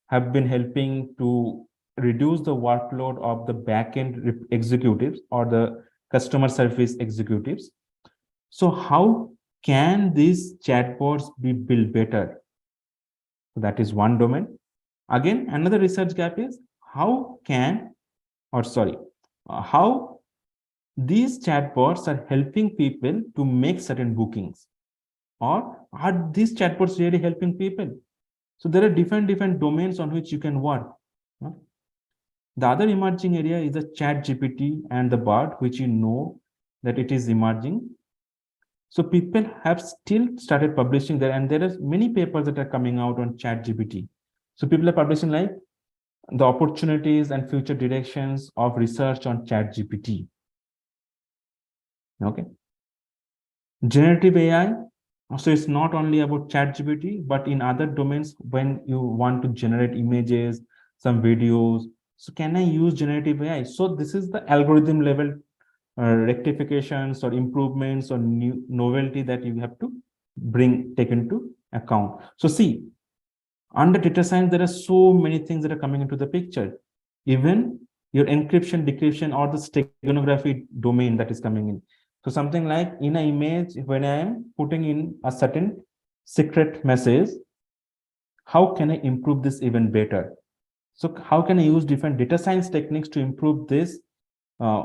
have been helping to reduce the workload of the backend executives or the customer service executives. So how can these chatbots be built better? So that is one domain. Again, another research gap is how can, or sorry, how these chatbots are helping people to make certain bookings, or are these chatbots really helping people? So there are different domains on which you can work. The other emerging area is the chat GPT and the Bard, which you know that it is emerging. So people have still started publishing there, and there are many papers that are coming out on chat GPT. So people are publishing like the opportunities and future directions of research on chat GPT. Okay. Generative AI. So it's not only about chat GPT, but in other domains, when you want to generate images, some videos, so can I use generative AI? So this is the algorithm level rectifications or improvements or new novelty that you have to take into account. So see, under data science, there are so many things that are coming into the picture. Even your encryption, decryption, or the steganography domain that is coming in. So something like in an image, when I am putting in a certain secret message, how can I improve this even better? So how can I use different data science techniques to improve this, uh,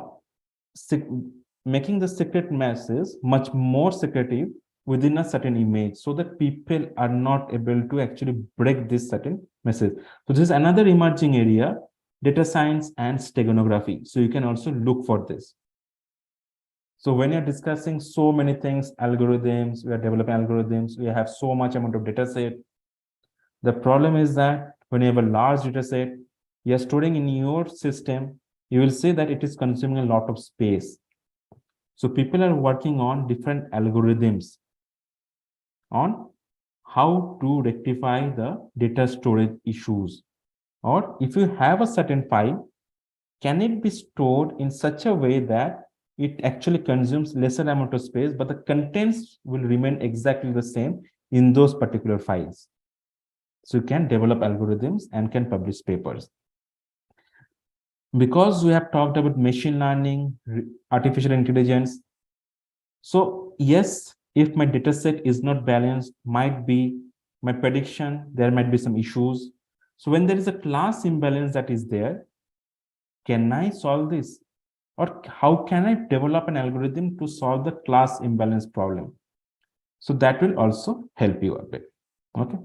making the secret message much more secretive within a certain image, so that people are not able to actually break this certain message. So this is another emerging area, data science and steganography. So you can also look for this. So when you're discussing so many things, algorithms, we are developing algorithms, we have so much amount of data set. The problem is that when you have a large data set, you're storing in your system, you will see that it is consuming a lot of space. So people are working on different algorithms on how to rectify the data storage issues. Or if you have a certain file, can it be stored in such a way that it actually consumes lesser amount of space, but the contents will remain exactly the same in those particular files. So you can develop algorithms and can publish papers. Because we have talked about machine learning, artificial intelligence. So yes, if my data set is not balanced, might be my prediction, there might be some issues. So when there is a class imbalance that is there, can I solve this? Or how can I develop an algorithm to solve the class imbalance problem? So that will also help you a bit. Okay.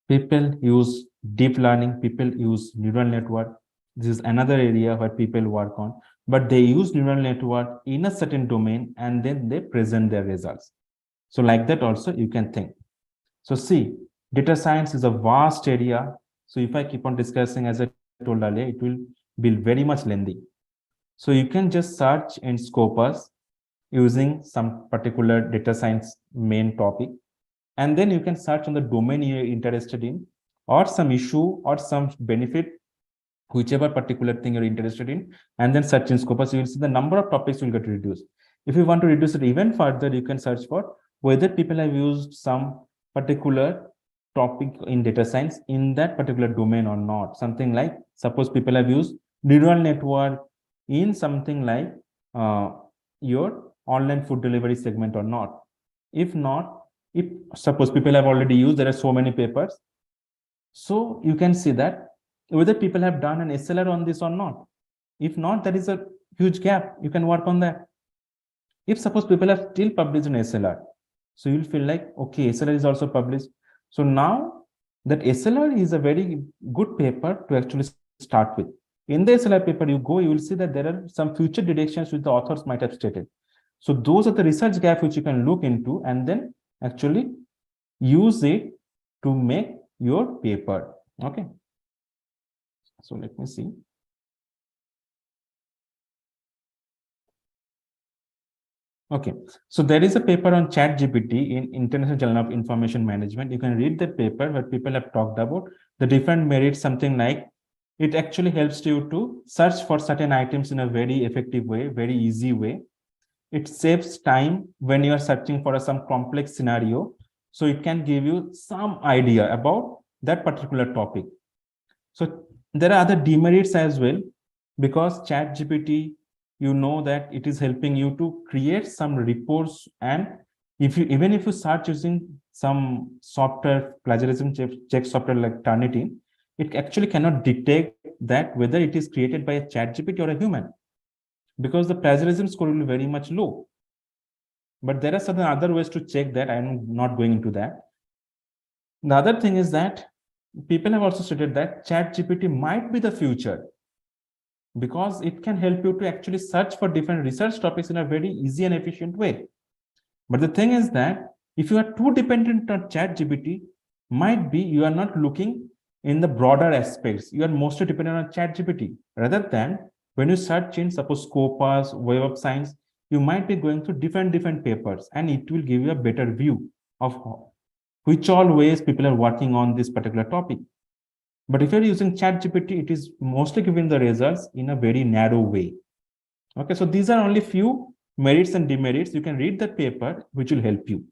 People use deep learning, people use neural network. This is another area where people work on, but they use neural network in a certain domain and then they present their results. So like that also you can think. So see, data science is a vast area. So if I keep on discussing, as I told earlier, it will be very much lengthy. So you can just search in Scopus using some particular data science main topic, and then you can search on the domain you're interested in, or some issue or some benefit, whichever particular thing you're interested in, and then search in Scopus. You will see the number of topics will get reduced. If you want to reduce it even further, you can search for whether people have used some particular topic in data science in that particular domain or not. Something like, suppose people have used neural network in something like your online food delivery segment or not. If not, if suppose people have already used, there are so many papers. So you can see that whether people have done an SLR on this or not. If not, there is a huge gap. You can work on that. If suppose people have still published an SLR, so you'll feel like, okay, SLR is also published. So now that SLR is a very good paper to actually start with. In the SLR paper, you go, you will see that there are some future directions which the authors might have stated. So those are the research gap which you can look into and then actually use it to make your paper. Okay. So let me see. Okay, so there is a paper on ChatGPT in International Journal of Information Management. You can read that paper where people have talked about the different merits, something like it actually helps you to search for certain items in a very effective way, very easy way. It saves time when you are searching for some complex scenario. So it can give you some idea about that particular topic. So there are other demerits as well, because ChatGPT, you know that it is helping you to create some reports, and if you even if you search using some software, plagiarism check software like Turnitin, it actually cannot detect that whether it is created by a ChatGPT or a human, because the plagiarism score will be very much low. But there are certain other ways to check that. I'm not going into that. The other thing is that people have also stated that ChatGPT might be the future, because it can help you to actually search for different research topics in a very easy and efficient way. But the thing is that if you are too dependent on ChatGPT, might be you are not looking in the broader aspects. You are mostly dependent on ChatGPT, rather than when you search in, suppose, Scopus, Web of Science, you might be going through different papers, and it will give you a better view of which all ways people are working on this particular topic. But if you're using ChatGPT, it is mostly giving the results in a very narrow way. Okay, so these are only few merits and demerits. You can read that paper, which will help you.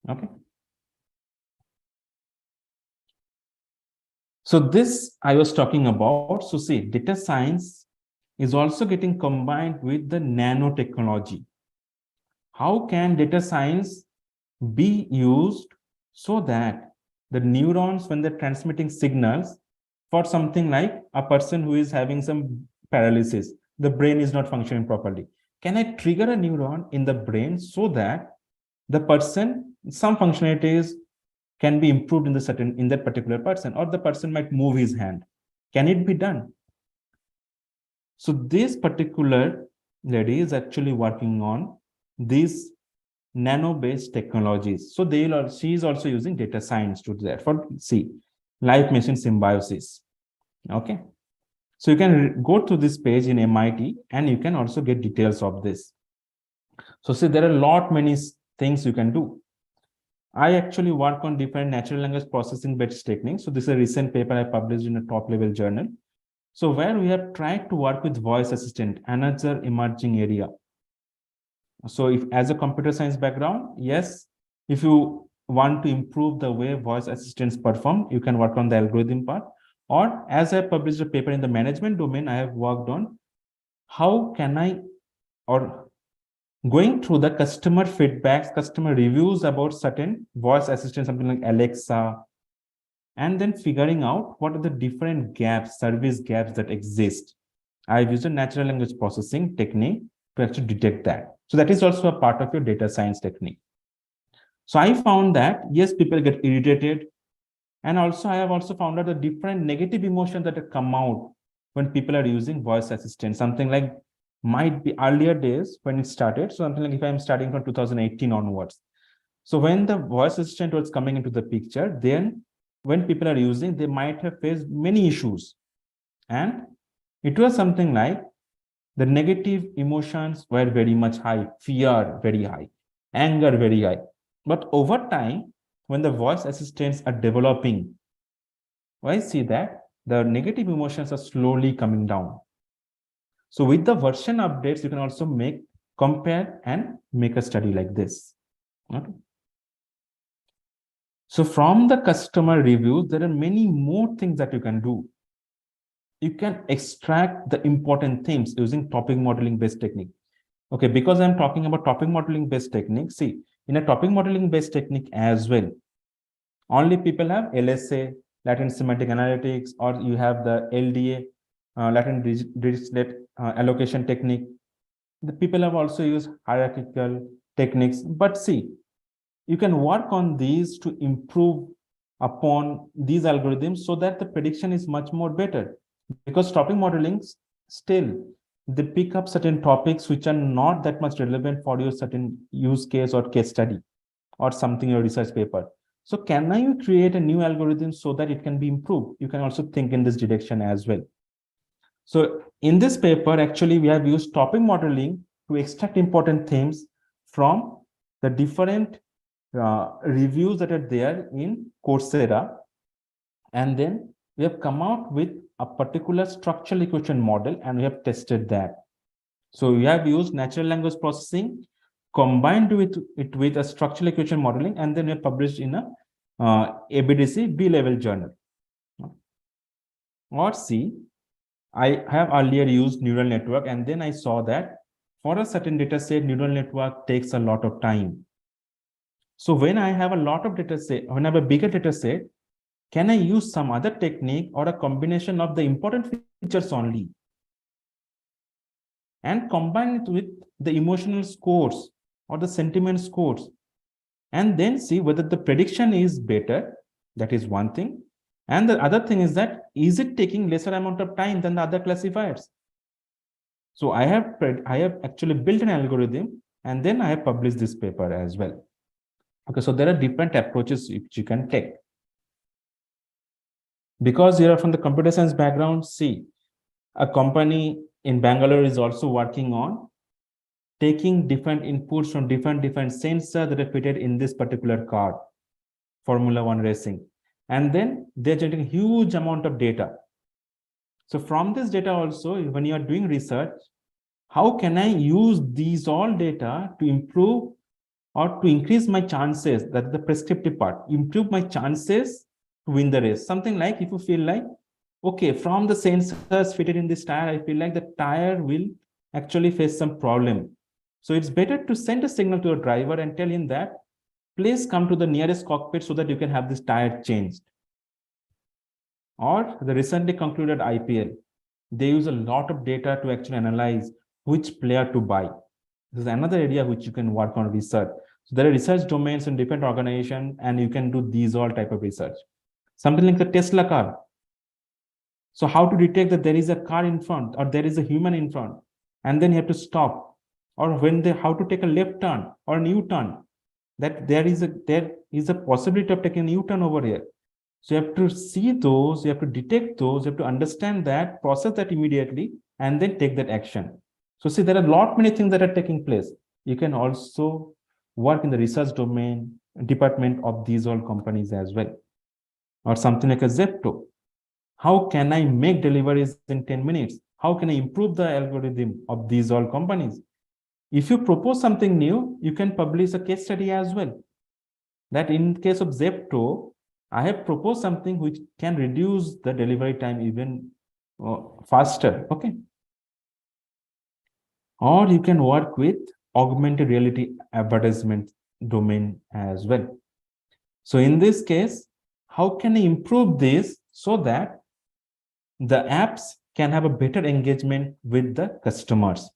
Okay. So this I was talking about. So see, data science is also getting combined with the nanotechnology. How can data science be used so that the neurons, when they're transmitting signals for something like a person who is having some paralysis, the brain is not functioning properly, can I trigger a neuron in the brain so that the person, some functionalities can be improved in the certain, in that particular person, or the person might move his hand? Can it be done? So this particular lady is actually working on these nano-based technologies. So she is also using data science to do that for life machine symbiosis. Okay. So you can go to this page in MIT and you can also get details of this. So see, there are many things you can do. I actually work on different natural language processing based techniques. So this is a recent paper I published in a top level journal. So where we have tried to work with voice assistant, another emerging area. So if as a computer science background, yes, if you want to improve the way voice assistants perform, you can work on the algorithm part. Or as I published a paper in the management domain, I have worked on how can I, or going through the customer feedbacks, customer reviews about certain voice assistants, something like Alexa, and then figuring out what are the different gaps, service gaps that exist. I've used a natural language processing technique to actually detect that. So that is also a part of your data science technique. So I found that, yes, people get irritated. And also I have also found out the different negative emotions that have come out when people are using voice assistant, something like might be earlier days when it started. So something like if I'm starting from 2018 onwards. So when the voice assistant was coming into the picture, then when people are using, they might have faced many issues. And it was something like the negative emotions were very much high, fear very high, anger very high. But over time, when the voice assistants are developing, I see that the negative emotions are slowly coming down. So with the version updates, you can also compare and make a study like this. Okay. So from the customer reviews, there are many more things that you can do. You can extract the important themes using topic modeling based technique. Okay, because I'm talking about topic modeling based technique, see, in a topic modeling based technique as well, only people have LSA, latent semantic analytics, or you have the LDA, latent Dirichlet allocation technique. The people have also used hierarchical techniques, but see, you can work on these to improve upon these algorithms so that the prediction is much more better, because topic modeling still they pick up certain topics which are not that much relevant for your certain use case or case study or something your research paper. So can I create a new algorithm so that it can be improved? You can also think in this direction as well. So in this paper, actually, we have used topic modeling to extract important themes from the different reviews that are there in Coursera. And then we have come out with a particular structural equation model and we have tested that. So we have used natural language processing combined with it with a structural equation modeling, and then we have published in a ABDC B-level journal. Or see, I have earlier used neural network, and then I saw that for a certain data set, neural network takes a lot of time. So when I have a lot of data set, when I have a bigger data set, can I use some other technique or a combination of the important features only and combine it with the emotional scores or the sentiment scores, and then see whether the prediction is better? That is one thing. And the other thing is that, is it taking lesser amount of time than the other classifiers? So I have actually built an algorithm, and then I have published this paper as well. Okay, so there are different approaches which you can take. Because you are from the computer science background, see, a company in Bangalore is also working on taking different inputs from different sensors that are fitted in this particular car, Formula One racing. And then they're generating huge amount of data. So from this data also, when you are doing research, how can I use these all data to improve or to increase my chances? That's the prescriptive part. Improve my chances to win the race. Something like, if you feel like, okay, from the sensors fitted in this tire, I feel like the tire will actually face some problem. So it's better to send a signal to a driver and tell him that, please come to the nearest cockpit so that you can have this tire changed. Or the recently concluded IPL, they use a lot of data to actually analyze which player to buy. This is another area which you can work on research. So there are research domains in different organizations, and you can do these all type of research. Something like the Tesla car. So how to detect that there is a car in front or there is a human in front, and then you have to stop, or when they how to take a left turn or a U-turn, that there is a possibility of taking a U-turn over here. So you have to see those, you have to detect those, you have to understand that, process that immediately, and then take that action. So see, there are a lot many things that are taking place. You can also work in the research domain, department of these all companies as well. Or something like a Zepto. How can I make deliveries in 10 minutes? How can I improve the algorithm of these all companies? If you propose something new, you can publish a case study as well. That in case of Zepto, I have proposed something which can reduce the delivery time even faster. Okay. Or you can work with augmented reality advertisement domain as well. So in this case, how can I improve this so that the apps can have a better engagement with the customers?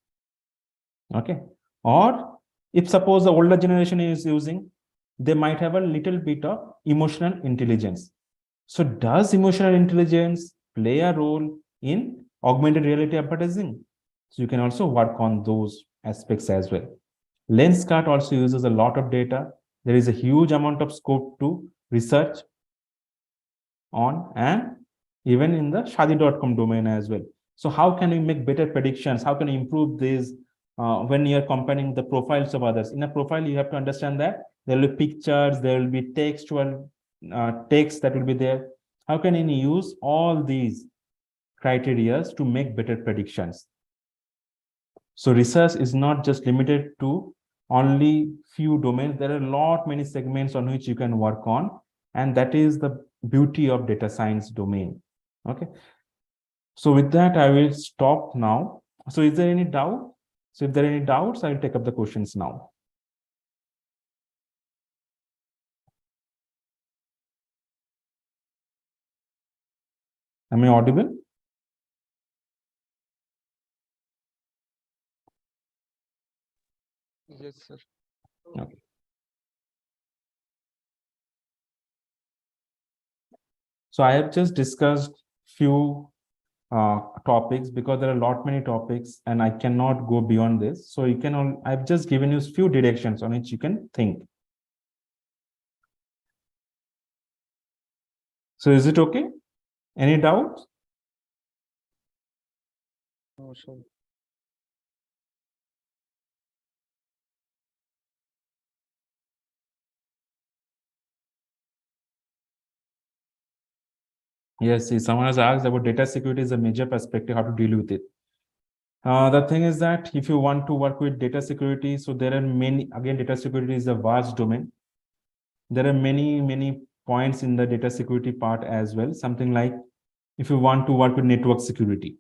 Okay. Or if suppose the older generation is using, they might have a little bit of emotional intelligence. So does emotional intelligence play a role in augmented reality advertising? So you can also work on those aspects as well. Lenskart also uses a lot of data. There is a huge amount of scope to research on, and even in the shadi.com domain as well. So how can we make better predictions? How can we improve this when you're comparing the profiles of others? In a profile, you have to understand that there will be pictures, there will be textual text that will be there. How can you use all these criteria to make better predictions? So research is not just limited to only few domains. There are a lot many segments on which you can work on, and that is the beauty of data science domain. Okay. So with that, I will stop now. So is there any doubt? So if there are any doubts, I'll take up the questions now. Am I audible? Yes, sir. Okay. So I have just discussed few topics because there are a lot many topics and I cannot go beyond this. So you can all, I've just given you few directions on which you can think. So is it okay? Any doubts? No, sir. Yes, see, someone has asked about data security is a major perspective, how to deal with it. The thing is that if you want to work with data security, so there are many, again, data security is a vast domain. There are many points in the data security part as well. Something like if you want to work with network security.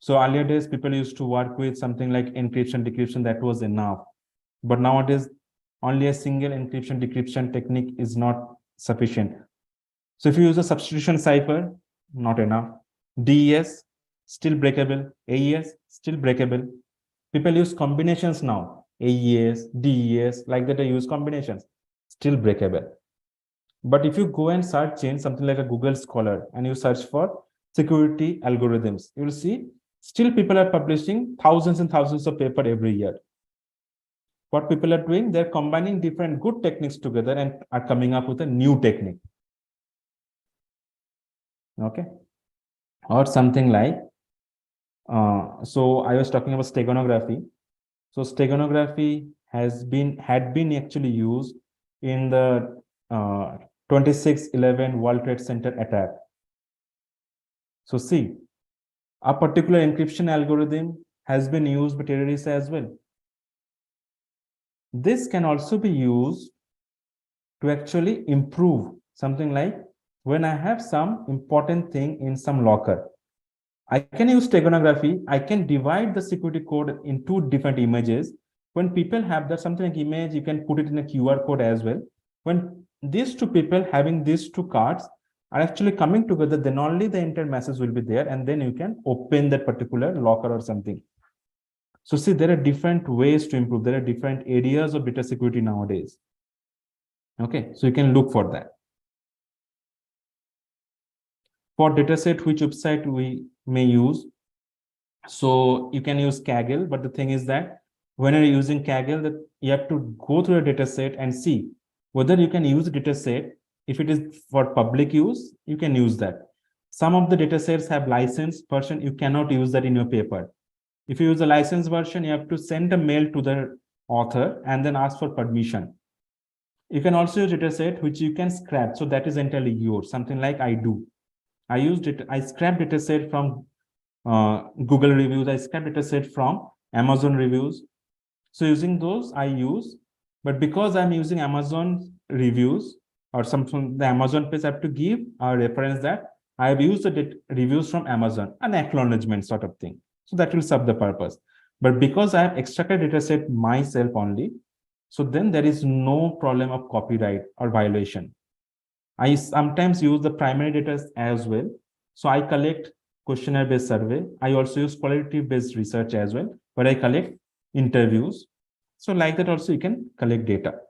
So earlier days, people used to work with something like encryption, decryption, that was enough. But nowadays, only a single encryption, decryption technique is not sufficient. So if you use a substitution cipher, not enough. DES, still breakable. AES, still breakable. People use combinations now. AES, DES, like that they use combinations, still breakable. But if you go and search in something like a Google Scholar and you search for security algorithms, you will see still people are publishing thousands and thousands of paper every year. What people are doing, they're combining different good techniques together and are coming up with a new technique. Okay. Or something like, so I was talking about steganography. So steganography had been actually used in the 26/11 World Trade Center attack. So see, a particular encryption algorithm has been used by terrorists as well. This can also be used to actually improve something like when I have some important thing in some locker, I can use steganography. I can divide the security code in two different images. When people have that something like image, you can put it in a QR code as well. When these two people having these two cards are actually coming together, then only the entire message will be there, and then you can open that particular locker or something. So see, there are different ways to improve. There are different areas of data security nowadays. Okay, so you can look for that. For dataset, which website we may use? So you can use Kaggle, but the thing is that when you're using Kaggle, that you have to go through a data set and see whether you can use the data set. If it is for public use, you can use that. Some of the data sets have licensed version, you cannot use that in your paper. If you use a licensed version, you have to send a mail to the author and then ask for permission. You can also use data set which you can scrap. So that is entirely yours. Something like I do. I used it. I scrap data set from Google reviews. I scrap data set from Amazon reviews. So using those I use, but because I'm using Amazon reviews or some from the Amazon page, I have to give a reference that I have used the reviews from Amazon, an acknowledgement sort of thing. So that will serve the purpose. But because I have extracted data set myself only, so then there is no problem of copyright or violation. I sometimes use the primary data as well. So I collect questionnaire based survey. I also use qualitative based research as well, where I collect interviews. So like that also you can collect data.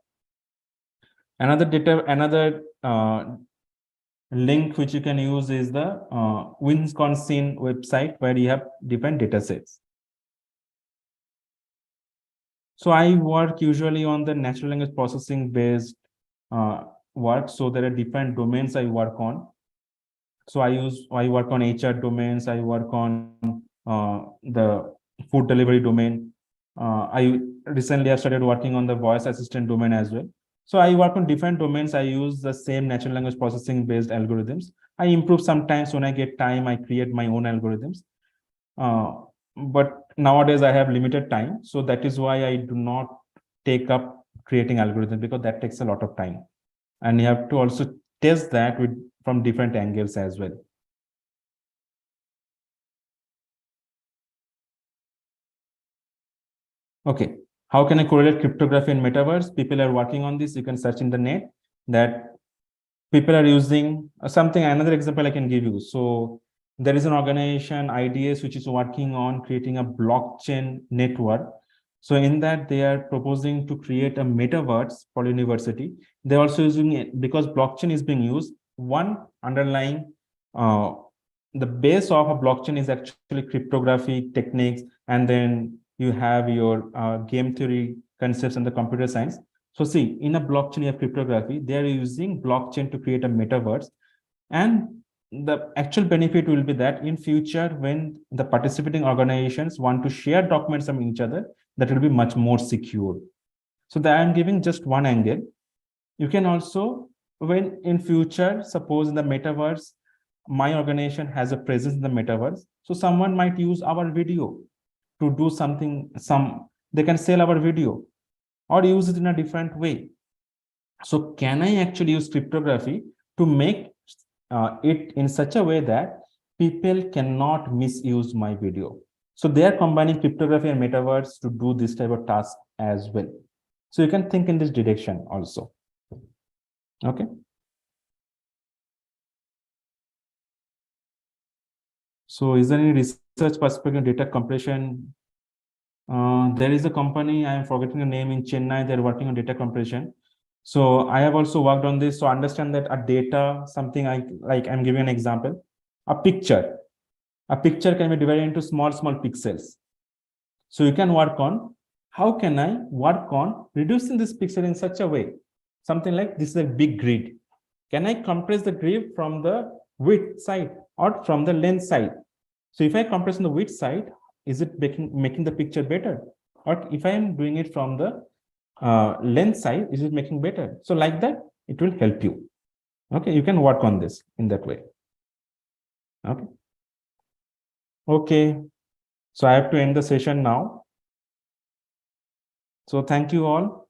Another link which you can use is the Wisconsin website where you have different data sets. So I work usually on the natural language processing based work. So there are different domains I work on. So I work on HR domains. I work on the food delivery domain. I recently have started working on the voice assistant domain as well. So I work on different domains. I use the same natural language processing based algorithms. I improve sometimes when I get time. I create my own algorithms. But nowadays I have limited time, so that is why I do not take up creating algorithms, because that takes a lot of time, and you have to also test that with from different angles as well. Okay, how can I correlate cryptography and metaverse? People are working on this. You can search in the net that people are using something. Another example I can give you. So there is an organization, IDS, which is working on creating a blockchain network. So in that, they are proposing to create a metaverse for university. They're also using it because blockchain is being used. One underlying, the base of a blockchain is actually cryptography techniques, and then you have your game theory concepts and the computer science. So see, in a blockchain, you have cryptography. They are using blockchain to create a metaverse. And the actual benefit will be that in future, when the participating organizations want to share documents from each other, that will be much more secure. So that I'm giving just one angle. You can also, when in future, suppose in the metaverse, my organization has a presence in the metaverse. So someone might use our video to do something, they can sell our video or use it in a different way. So can I actually use cryptography to make it in such a way that people cannot misuse my video? So they are combining cryptography and metaverse to do this type of task as well. So you can think in this direction also. Okay. So is there any research perspective on data compression? There is a company, I am forgetting the name, in Chennai, they're working on data compression. So I have also worked on this. So understand that a data, something like I'm giving an example, a picture can be divided into small pixels. So you can work on how can I work on reducing this pixel in such a way, something like this is a big grid. Can I compress the grid from the width side or from the length side? So if I compress on the width side, is it making the picture better? Or if I am doing it from the length side, is it making better? So like that, it will help you. Okay, you can work on this in that way. Okay. Okay. So I have to end the session now. So thank you all.